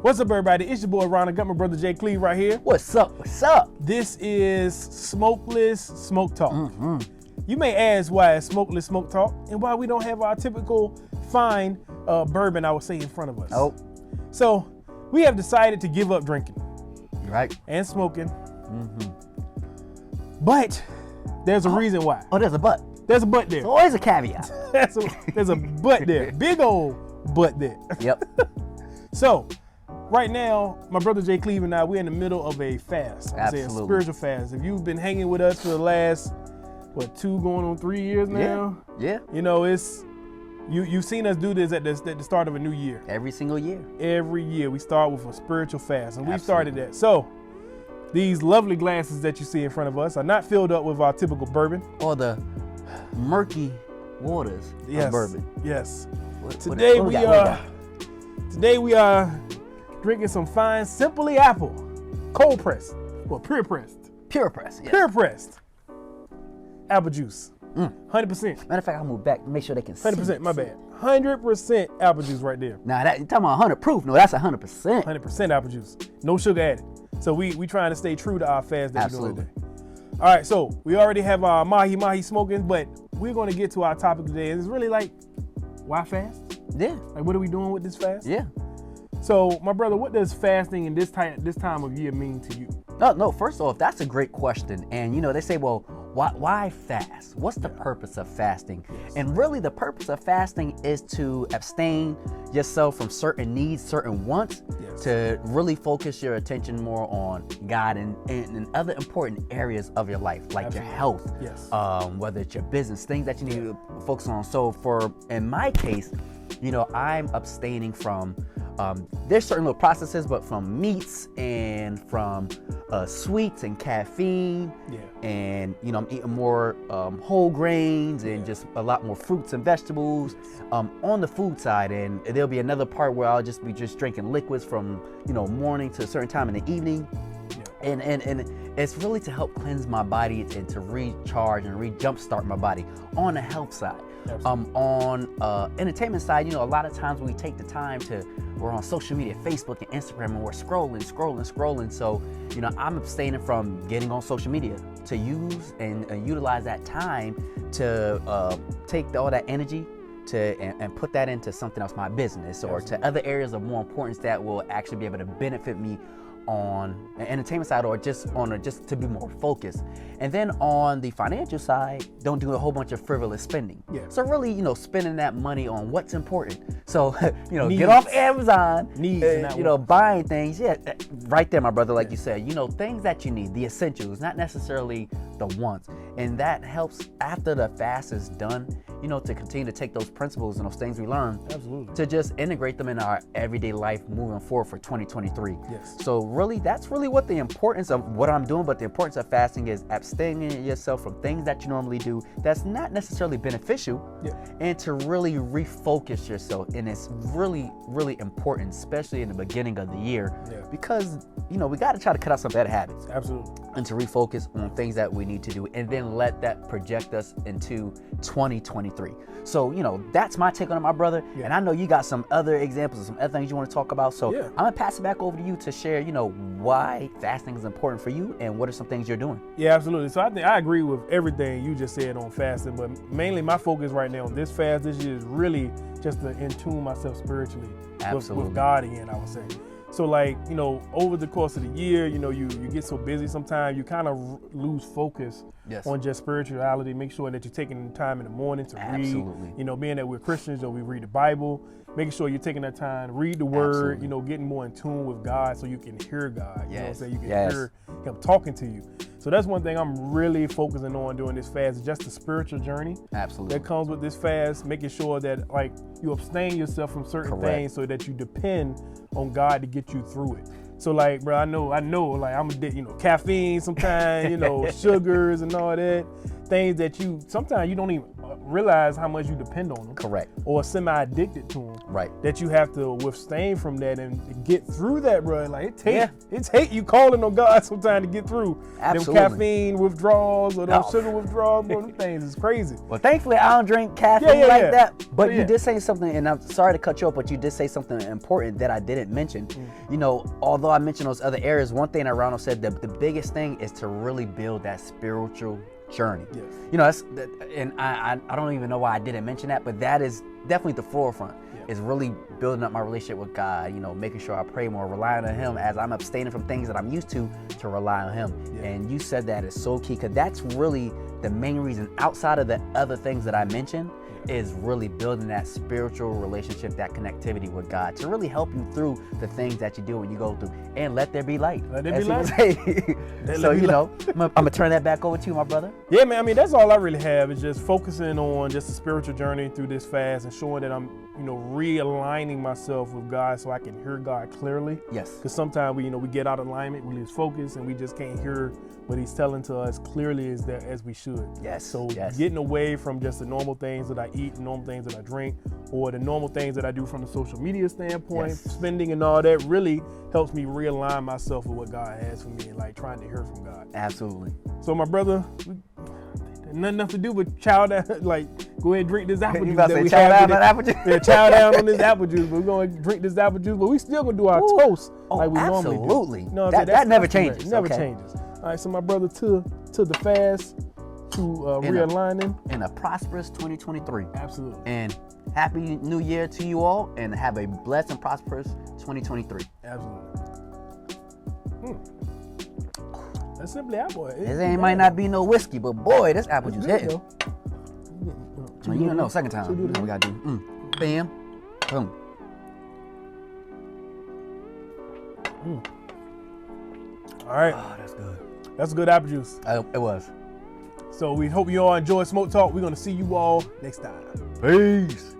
What's up, everybody? It's your boy Ron. I got my brother Jay Cleve right here. What's up? What's up? This is Smokeless Smoke Talk. You may ask why it's Smokeless Smoke Talk and why we don't have our typical fine bourbon, I would say, in front of us. Oh. So we have decided to give up drinking. Right. And smoking. But there's a reason why. Oh, there's a but. There's a but there. There's always a caveat. There's a but there. Big old but there. Yep. So, right now, my brother Jay Cleve and I, we're in the middle of a fast. Absolutely. A spiritual fast. If you've been hanging with us for the last, 2 going on 3 years now? Yeah. You know, you've seen us do this at the start of a new year. Every single year. Every year we start with a spiritual fast, and we started that. So, these lovely glasses that you see in front of us are not filled up with our typical bourbon. Or the murky waters of bourbon. Yes. Today we are drinking some fine Simply Apple, cold pressed, or pure pressed. Pure press. Yes. Pure pressed apple juice. 100%. Matter of fact, I'll move back to make sure they can see. 100%, my bad. 100% apple juice right there. Now, you're talking about 100 proof. No, that's 100%. 100% apple juice. No sugar added. So we trying to stay true to our fast that we're doing today. All right, so we already have our mahi smoking, but we're going to get to our topic today. And it's really like, why fast? Yeah. Like, what are we doing with this fast? Yeah. So, my brother, what does fasting in this time of year mean to you? No, first off, that's a great question. And, they say, well, why fast? What's the purpose of fasting? Yes. And really, the purpose of fasting is to abstain yourself from certain needs, certain wants, to really focus your attention more on God and other important areas of your life, like your health, whether it's your business, things that you need to focus on. So in my case, I'm abstaining from, there's certain little processes, but from meats and from sweets and caffeine, and I'm eating more whole grains and just a lot more fruits and vegetables on the food side. And there'll be another part where I'll just be drinking liquids from morning to a certain time in the evening. And it's really to help cleanse my body and to recharge and jumpstart my body on the health side. On entertainment side, a lot of times we take the time we're on social media, Facebook and Instagram, and we're scrolling. So, I'm abstaining from getting on social media to use and utilize that time to take all that energy and put that into something else, my business, or to other areas of more importance that will actually be able to benefit me on the entertainment side, or just to be more focused. And then on the financial side, don't do a whole bunch of frivolous spending. So really, spending that money on what's important. So, get off Amazon, buying things. Right there, my brother, like you said, things that you need, the essentials, not necessarily the wants. And that helps after the fast is done, to continue to take those principles and those things we learn, to just integrate them in our everyday life moving forward for 2023. So really, that's really what the importance of what I'm doing, but the importance of fasting is abstaining yourself from things that you normally do that's not necessarily beneficial, and to really refocus yourself. And it's really, really important, especially in the beginning of the year, because we got to try to cut out some bad habits. And to refocus on things that we need to do, and then let that project us into 2023. So, that's my take on it, my brother. And I know you got some other examples of some other things you want to talk about. So I'm going to pass it back over to you to share, why fasting is important for you and what are some things you're doing. Yeah, absolutely. So I think I agree with everything you just said on fasting, but mainly my focus right now on this fast this year is really just to in tune myself spiritually with God again, I would say. So over the course of the year, you get so busy sometimes you kind of lose focus on just spirituality. Make sure that you're taking time in the morning to read, being that we're Christians, we read the Bible, making sure you're taking that time to read the word, getting more in tune with God so you can hear God, you know what I'm saying? You can hear him talking to you. So that's one thing I'm really focusing on during this fast, is just the spiritual journey that comes with this fast, making sure that you abstain yourself from certain things so that you depend on God to get you through it. So bro, I know, I'm caffeine sometimes, sugars and all that, things that sometimes you don't even realize how much you depend on them. Correct. Or semi-addicted to them. Right. That you have to abstain from that and get through that, bro. Like it take you calling on God sometimes to get through Absolutely. them caffeine withdrawals or those sugar withdrawals. Bro, them things is crazy. Well, thankfully, I don't drink caffeine like that. But Yeah. you did say something, and I'm sorry to cut you off, but you did say something important that I didn't mention. You know, although I mentioned those other areas, one thing that Ronald said, the biggest thing is to really build that spiritual journey. Yes. You know, and I don't even know why I didn't mention that, but that is definitely the forefront. Is really building up my relationship with God, you know, making sure I pray more, relying on Him as I'm abstaining from things that I'm used to rely on Him. Yeah. And you said that is so key, because that's really the main reason, outside of the other things that I mentioned, is really building that spiritual relationship, that connectivity with God, to really help you through the things that you do when you go through. And let there be light. Let there be light. So, you know, I'm going to turn that back over to you, my brother. Yeah, man. I mean, that's all I really have is just focusing on just a spiritual journey through this fast and showing that I'm, you know, realigning myself with God so I can hear God clearly. Yes. Because sometimes we get out of alignment, we lose focus, and we just can't hear what He's telling to us clearly as we should. Yes. So getting away from just the normal things that I eat, the normal things that I drink, or the normal things that I do from the social media standpoint, spending and all that really helps me realign myself with what God has for me and like trying to hear from God. Absolutely. So my brother, nothing else to do but chow down, like go ahead and drink this apple juice. Chow down on apple juice? Yeah, chow down on this apple juice. We're going to drink this apple juice, but we still going to do our toast like we normally do. Absolutely. You know that never changes. Never changes. All right, so my brother, to the fast, to realigning. And a prosperous 2023. Absolutely. And Happy New Year to you all, and have a blessed and prosperous 2023. Absolutely. That's simply apple. This might not be no whiskey, but boy, this apple juice hitting. Though. No, you don't know. Second time. You know we gotta do. Bam. Boom. All right. Oh, that's good. That's good apple juice. It was. So we hope you all enjoy Smoke Talk. We're going to see you all next time. Peace.